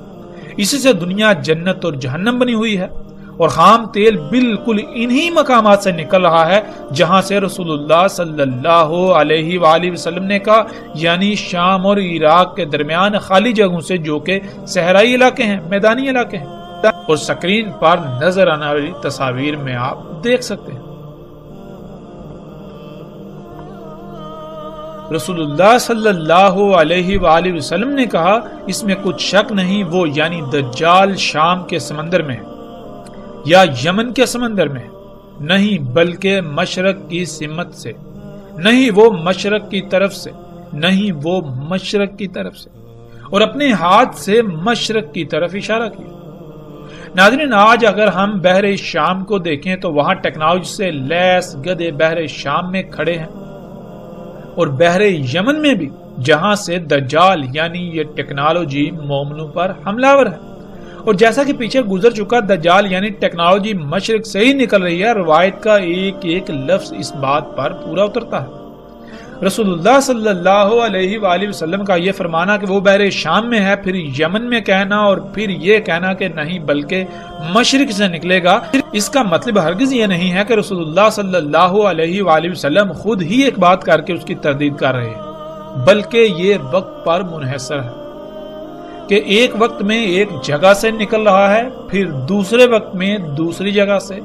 Speaker 1: اسی سے دنیا جنت اور جہنم بنی ہوئی ہے، اور خام تیل بالکل انہی مقامات سے نکل رہا ہے جہاں سے رسول اللہ صلی اللہ علیہ وآلہ وسلم نے کہا، یعنی شام اور عراق کے درمیان خالی جگہوں سے، جو کہ صحرائی علاقے ہیں، میدانی علاقے ہیں، اور سکرین پر نظر آنے والی تصاویر میں آپ دیکھ سکتے ہیں۔ رسول اللہ صلی اللہ علیہ وآلہ وسلم نے کہا، اس میں کچھ شک نہیں، وہ یعنی دجال شام کے سمندر میں یا یمن کے سمندر میں نہیں، بلکہ مشرق کی سمت سے، نہیں وہ مشرق کی طرف سے، نہیں وہ مشرق کی طرف سے، اور اپنے ہاتھ سے مشرق کی طرف اشارہ کیا۔ ناظرین، آج اگر ہم بحر شام کو دیکھیں تو وہاں ٹیکنالوجی سے لیس گدھے بحر شام میں کھڑے ہیں، اور بحر یمن میں بھی، جہاں سے دجال یعنی یہ ٹیکنالوجی مومنوں پر حملہ آور ہے۔ اور جیسا کہ پیچھے گزر چکا، دجال یعنی ٹیکنالوجی مشرق سے ہی نکل رہی ہے، روایت کا ایک ایک لفظ اس بات پر پورا اترتا ہے۔ رسول اللہ صلی اللہ علیہ وآلہ وسلم کا یہ فرمانا کہ وہ بحر شام میں ہے، پھر یمن میں کہنا، اور پھر یہ کہنا کہ نہیں بلکہ مشرق سے نکلے گا، اس کا مطلب ہرگز یہ نہیں ہے کہ رسول اللہ صلی اللہ علیہ وآلہ وسلم خود ہی ایک بات کر کے اس کی تردید کر رہے ہیں، بلکہ یہ وقت پر منحصر ہے کہ ایک وقت میں ایک جگہ سے نکل رہا ہے، پھر دوسرے وقت میں دوسری جگہ سے،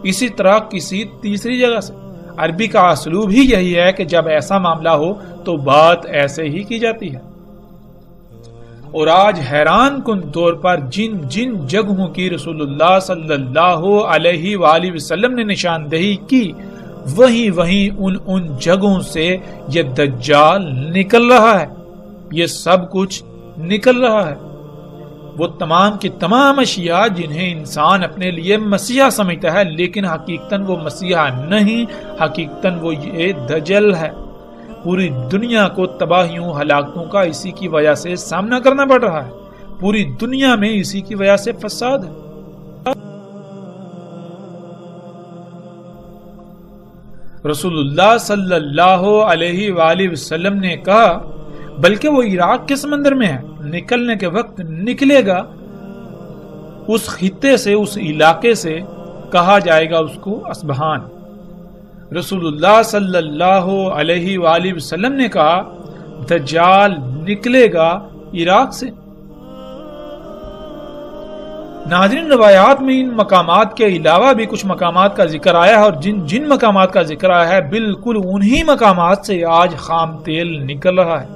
Speaker 1: اسی طرح کسی تیسری جگہ سے۔ عربی کا اسلوب ہی یہی ہے کہ جب ایسا معاملہ ہو تو بات ایسے ہی کی جاتی ہے۔ اور آج حیران کن طور پر جن جن جگہوں کی رسول اللہ صلی اللہ علیہ وآلہ وسلم نے نشاندہی کی، وہیں ان جگہوں سے یہ دجال نکل رہا ہے، یہ سب کچھ نکل رہا ہے۔ وہ تمام کی تمام اشیاء جنہیں انسان اپنے لیے مسیحا سمجھتا ہے، لیکن حقیقتاً وہ مسیحا نہیں، حقیقتاً وہ یہ دجل ہے۔ پوری دنیا کو تباہیوں ہلاکتوں کا اسی کی وجہ سے سامنا کرنا پڑ رہا ہے، پوری دنیا میں اسی کی وجہ سے فساد ہے۔ رسول اللہ صلی اللہ علیہ وآلہ وسلم نے کہا بلکہ وہ عراق کے سمندر میں ہے، نکلنے کے وقت نکلے گا، اس خطے سے، اس علاقے سے کہا جائے گا اس کو اصبہان۔ رسول اللہ صلی اللہ علیہ وآلہ وسلم نے کہا دجال نکلے گا عراق سے۔ ناظرین، روایات میں ان مقامات کے علاوہ بھی کچھ مقامات کا ذکر آیا ہے، اور جن مقامات کا ذکر آیا ہے بالکل انہی مقامات سے آج خام تیل نکل رہا ہے،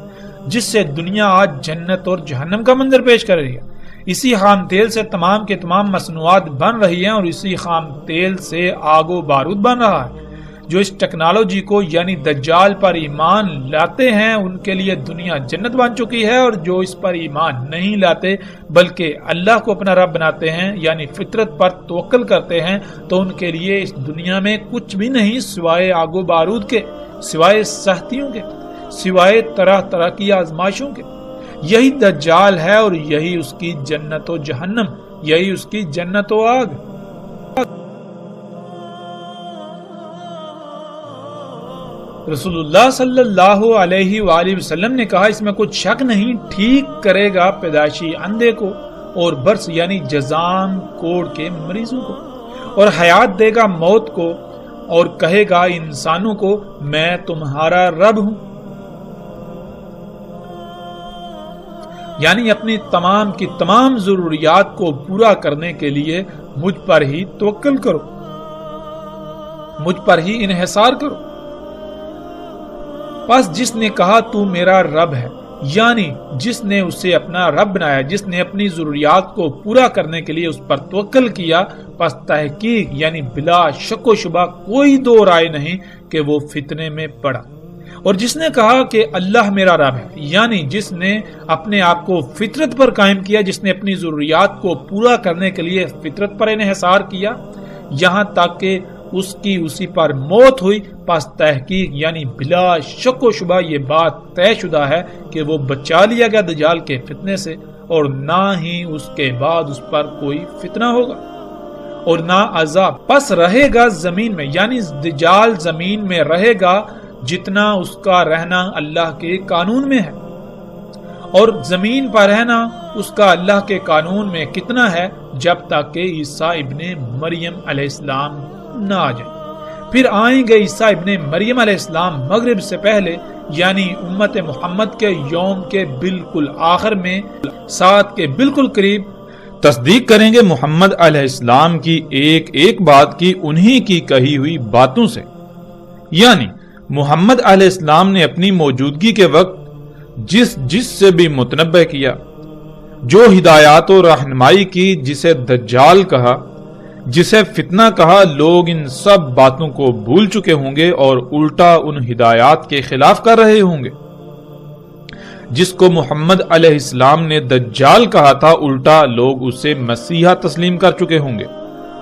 Speaker 1: جس سے دنیا آج جنت اور جہنم کا منظر پیش کر رہی ہے۔ اسی خام تیل سے تمام کے تمام مصنوعات بن رہی ہیں، اور اسی خام تیل سے آگ و بارود بن رہا ہے۔ جو اس ٹیکنالوجی کو یعنی دجال پر ایمان لاتے ہیں ان کے لیے دنیا جنت بن چکی ہے، اور جو اس پر ایمان نہیں لاتے بلکہ اللہ کو اپنا رب بناتے ہیں یعنی فطرت پر توکل کرتے ہیں، تو ان کے لیے اس دنیا میں کچھ بھی نہیں سوائے آگ و بارود کے، سوائے سختیوں کے، سوائے طرح طرح کی آزمائشوں کے۔ یہی دجال ہے اور یہی اس کی جنت و جہنم، یہی اس کی جنت و آگ۔ رسول اللہ صلی اللہ علیہ وآلہ وسلم نے کہا اس میں کچھ شک نہیں، ٹھیک کرے گا پیدائشی اندھے کو اور برس یعنی جزام کوڑ کے مریضوں کو، اور حیات دے گا موت کو، اور کہے گا انسانوں کو میں تمہارا رب ہوں، یعنی اپنی تمام کی تمام ضروریات کو پورا کرنے کے لیے مجھ پر ہی توکل کرو، مجھ پر ہی انحصار کرو۔ پس جس نے کہا تو میرا رب ہے، یعنی جس نے اسے اپنا رب بنایا، جس نے اپنی ضروریات کو پورا کرنے کے لیے اس پر توکل کیا، پس تحقیق یعنی بلا شک و شبہ کوئی دو رائے نہیں کہ وہ فتنے میں پڑا۔ اور جس نے کہا کہ اللہ میرا رب ہے، یعنی جس نے اپنے آپ کو فطرت پر قائم کیا، جس نے اپنی ضروریات کو پورا کرنے کے لیے فطرت پر انحصار کیا یہاں تک کہ اس کی اسی پر موت ہوئی، پس تحقیق یعنی بلا شک و شبہ یہ بات طے شدہ ہے کہ وہ بچا لیا گیا دجال کے فتنے سے، اور نہ ہی اس کے بعد اس پر کوئی فتنہ ہوگا اور نہ عذاب۔ پس رہے گا زمین میں، یعنی دجال زمین میں رہے گا جتنا اس کا رہنا اللہ کے قانون میں ہے، اور زمین پر رہنا اس کا اللہ کے قانون میں کتنا ہے، جب تک کہ عیسیٰ ابن مریم علیہ السلام نہ آ جائے۔ پھر آئیں گے عیسیٰ ابن مریم علیہ السلام مغرب سے پہلے، یعنی امت محمد کے یوم کے بالکل آخر میں، سات کے بالکل قریب، تصدیق کریں گے محمد علیہ السلام کی ایک ایک بات کی انہی کی کہی ہوئی باتوں سے، یعنی محمد علیہ السلام نے اپنی موجودگی کے وقت جس سے بھی متنبہ کیا، جو ہدایات و رہنمائی کی، جسے دجال کہا، جسے فتنہ کہا، لوگ ان سب باتوں کو بھول چکے ہوں گے اور الٹا ان ہدایات کے خلاف کر رہے ہوں گے۔ جس کو محمد علیہ السلام نے دجال کہا تھا، الٹا لوگ اسے مسیحا تسلیم کر چکے ہوں گے،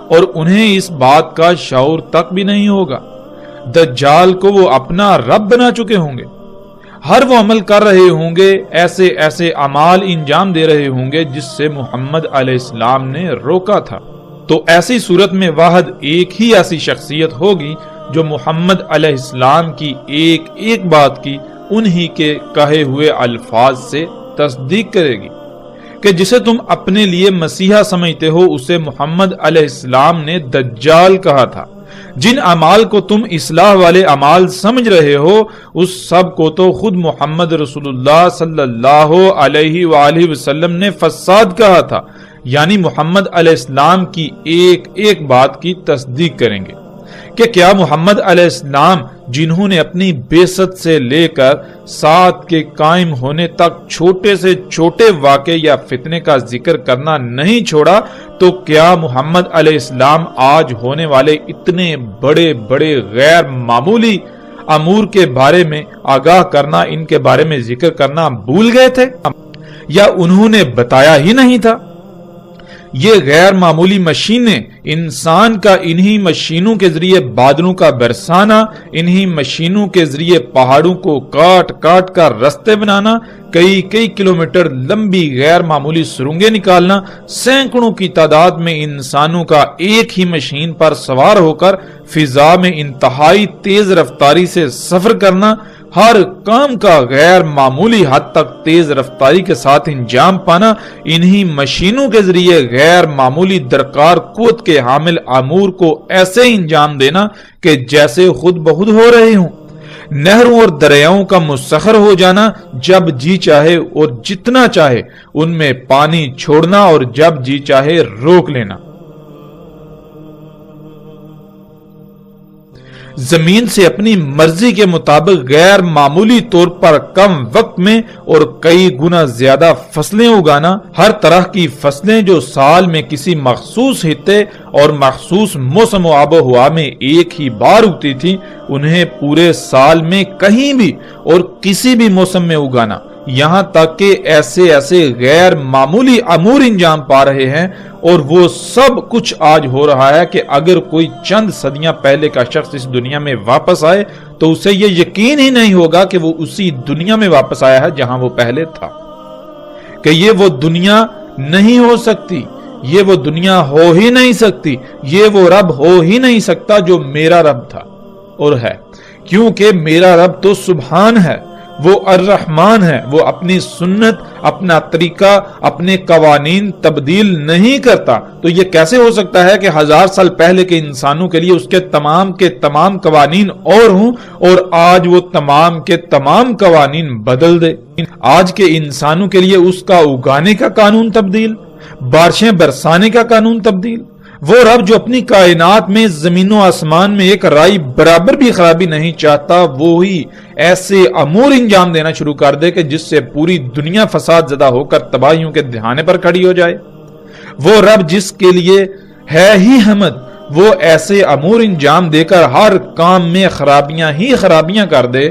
Speaker 1: اور انہیں اس بات کا شعور تک بھی نہیں ہوگا۔ دجال کو وہ اپنا رب بنا چکے ہوں گے، ہر وہ عمل کر رہے ہوں گے، ایسے ایسے اعمال انجام دے رہے ہوں گے جس سے محمد علیہ السلام نے روکا تھا۔ تو ایسی صورت میں واحد ایک ہی ایسی شخصیت ہوگی جو محمد علیہ السلام کی ایک ایک بات کی انہی کے کہے ہوئے الفاظ سے تصدیق کرے گی، کہ جسے تم اپنے لیے مسیحا سمجھتے ہو اسے محمد علیہ السلام نے دجال کہا تھا۔ جن اعمال کو تم اصلاح والے اعمال سمجھ رہے ہو اس سب کو تو خود محمد رسول اللہ صلی اللہ علیہ وآلہ وسلم نے فساد کہا تھا، یعنی محمد علیہ السلام کی ایک ایک بات کی تصدیق کریں گے کہ کیا محمد علیہ السلام جنہوں نے اپنی بعثت سے لے کر ساتھ کے قائم ہونے تک چھوٹے سے چھوٹے واقعے یا فتنے کا ذکر کرنا نہیں چھوڑا، تو کیا محمد علیہ السلام آج ہونے والے اتنے بڑے بڑے غیر معمولی امور کے بارے میں آگاہ کرنا، ان کے بارے میں ذکر کرنا بھول گئے تھے، یا انہوں نے بتایا ہی نہیں تھا؟ یہ غیر معمولی مشینیں، انسان کا انہی مشینوں کے ذریعے بادلوں کا برسانا، انہی مشینوں کے ذریعے پہاڑوں کو کاٹ کاٹ کر رستے بنانا، کئی کئی کلومیٹر لمبی غیر معمولی سرنگیں نکالنا، سینکڑوں کی تعداد میں انسانوں کا ایک ہی مشین پر سوار ہو کر فضا میں انتہائی تیز رفتاری سے سفر کرنا، ہر کام کا غیر معمولی حد تک تیز رفتاری کے ساتھ انجام پانا، انہی مشینوں کے ذریعے غیر معمولی درکار قوت کے حامل امور کو ایسے انجام دینا کہ جیسے خود بخود ہو رہے ہوں، نہروں اور دریاؤں کا مسخر ہو جانا، جب جی چاہے اور جتنا چاہے ان میں پانی چھوڑنا اور جب جی چاہے روک لینا، زمین سے اپنی مرضی کے مطابق غیر معمولی طور پر کم وقت میں اور کئی گنا زیادہ فصلیں اگانا، ہر طرح کی فصلیں جو سال میں کسی مخصوص خطے اور مخصوص موسم و آب و ہوا میں ایک ہی بار اگتی تھی، انہیں پورے سال میں کہیں بھی اور کسی بھی موسم میں اگانا، یہاں تک کہ ایسے ایسے غیر معمولی امور انجام پا رہے ہیں، اور وہ سب کچھ آج ہو رہا ہے کہ اگر کوئی چند صدیاں پہلے کا شخص اس دنیا میں واپس آئے تو اسے یہ یقین ہی نہیں ہوگا کہ وہ اسی دنیا میں واپس آیا ہے جہاں وہ پہلے تھا، کہ یہ وہ دنیا نہیں ہو سکتی، یہ وہ دنیا ہو ہی نہیں سکتی، یہ وہ رب ہو ہی نہیں سکتا جو میرا رب تھا اور ہے، کیونکہ میرا رب تو سبحان ہے، وہ الرحمن ہے، وہ اپنی سنت، اپنا طریقہ، اپنے قوانین تبدیل نہیں کرتا، تو یہ کیسے ہو سکتا ہے کہ 1000 سال پہلے کے انسانوں کے لیے اس کے تمام قوانین اور ہوں اور آج وہ تمام کے تمام قوانین بدل دے؟ آج کے انسانوں کے لیے اس کا اگانے کا قانون تبدیل، بارشیں برسانے کا قانون تبدیل، وہ رب جو اپنی کائنات میں زمین و آسمان میں ایک رائی برابر بھی خرابی نہیں چاہتا، وہی ایسے امور انجام دینا شروع کر دے کہ جس سے پوری دنیا فساد زدہ ہو کر تباہیوں کے دہانے پر کھڑی ہو جائے، وہ رب جس کے لیے ہے ہی حمد، وہ ایسے امور انجام دے کر ہر کام میں خرابیاں ہی خرابیاں کر دے،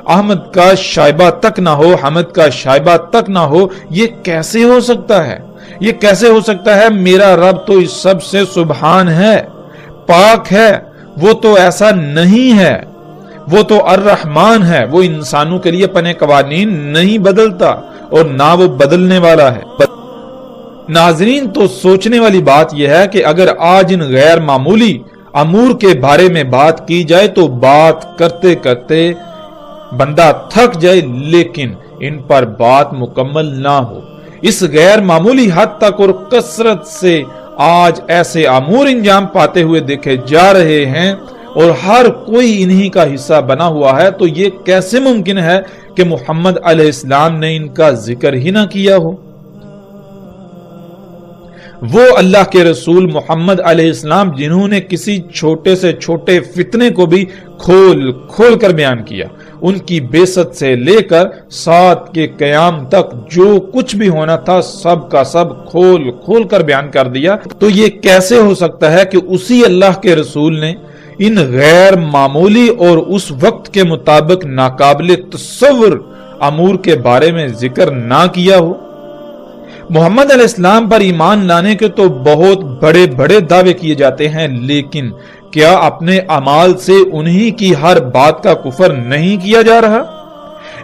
Speaker 1: احمد کا شائبہ تک نہ ہو، حمد کا شائبہ تک نہ ہو، یہ کیسے ہو سکتا ہے؟ یہ کیسے ہو سکتا ہے؟ میرا رب تو اس سب سے سبحان ہے، پاک ہے، وہ تو ایسا نہیں ہے، وہ تو الرحمن ہے، وہ انسانوں کے لیے اپنے قوانین نہیں بدلتا اور نہ وہ بدلنے والا ہے۔ ناظرین، تو سوچنے والی بات یہ ہے کہ اگر آج ان غیر معمولی امور کے بارے میں بات کی جائے تو بات کرتے کرتے بندہ تھک جائے، لیکن ان پر بات مکمل نہ ہو۔ اس غیر معمولی حد تک اور کثرت سے آج ایسے امور انجام پاتے ہوئے دیکھے جا رہے ہیں اور ہر کوئی انہی کا حصہ بنا ہوا ہے، تو یہ کیسے ممکن ہے کہ محمد علیہ السلام نے ان کا ذکر ہی نہ کیا ہو؟ وہ اللہ کے رسول محمد علیہ السلام جنہوں نے کسی چھوٹے سے چھوٹے فتنے کو بھی کھول کھول کر بیان کیا، ان کی بعثت سے لے کر ساتھ کے قیام تک جو کچھ بھی ہونا تھا سب کا سب کھول کھول کر بیان کر دیا، تو یہ کیسے ہو سکتا ہے کہ اسی اللہ کے رسول نے ان غیر معمولی اور اس وقت کے مطابق ناقابل تصور امور کے بارے میں ذکر نہ کیا ہو؟ محمد علیہ السلام پر ایمان لانے کے تو بہت بڑے بڑے دعوے کیے جاتے ہیں، لیکن کیا اپنے اعمال سے انہی کی ہر بات کا کفر نہیں کیا جا رہا؟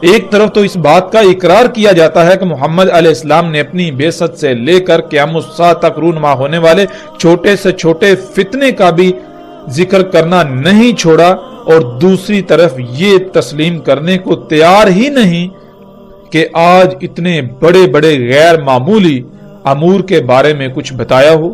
Speaker 1: ایک طرف تو اس بات کا اقرار کیا جاتا ہے کہ محمد علیہ السلام نے اپنی بعثت سے لے کر قیام الساعہ تک رونما ہونے والے چھوٹے سے چھوٹے فتنے کا بھی ذکر کرنا نہیں چھوڑا، اور دوسری طرف یہ تسلیم کرنے کو تیار ہی نہیں کہ آج اتنے بڑے بڑے غیر معمولی امور کے بارے میں کچھ بتایا ہو۔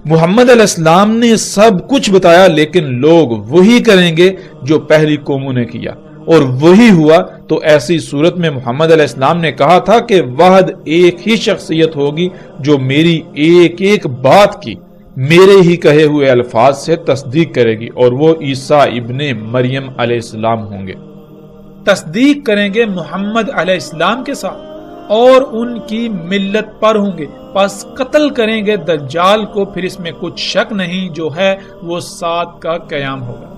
Speaker 1: محمد علیہ السلام نے سب کچھ بتایا، لیکن لوگ وہی کریں گے جو پہلی قوموں نے کیا، اور وہی ہوا۔ تو ایسی صورت میں محمد علیہ السلام نے کہا تھا کہ واحد ایک ہی شخصیت ہوگی جو میری ایک ایک بات کی میرے ہی کہے ہوئے الفاظ سے تصدیق کرے گی اور وہ عیسیٰ ابن مریم علیہ السلام ہوں گے۔ تصدیق کریں گے محمد علیہ السلام کے ساتھ اور ان کی ملت پر ہوں گے، پس قتل کریں گے دجال کو، پھر اس میں کچھ شک نہیں، جو ہے وہ 7 کا قیام ہوگا۔